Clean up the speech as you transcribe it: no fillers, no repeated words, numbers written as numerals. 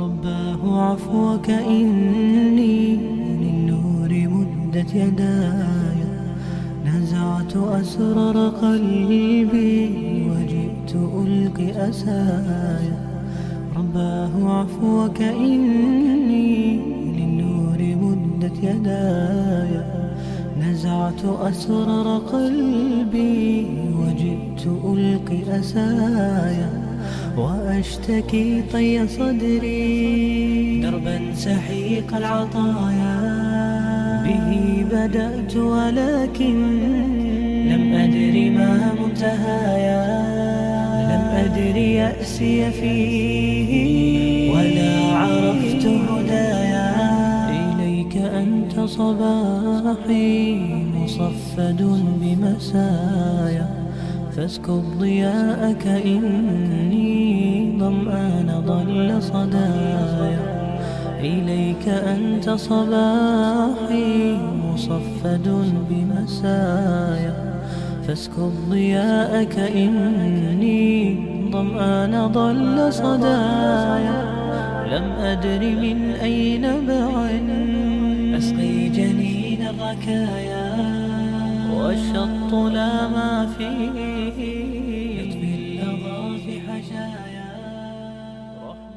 رباه عفوك إني للنور مدت يداي، نزعت أسرار قلبي وجئت ألقي أسايا. رباه عفوك إني للنور مدت يداي، نزعت أسرار قلبي وجئت ألقي أسايا. وأشتكي طي صدري دربا سحيق العطايا، به بدأت ولكن لم أدر ما منتهايا. لم أدر يأسي فيه ولا عرفت هدايا. إليك أنت صباحي مصفد بمسايا، فاسكب ضياءك إني ظمآن ضل صدايا. إليك أنت صباحي مصفد بمسايا، فاسكب ضياءك إني ظمآن ضل صدايا. لم أدر من أي نبع أسقي جنين الركايا، والشط لا ما فيه يطفي اللظى في حشايا.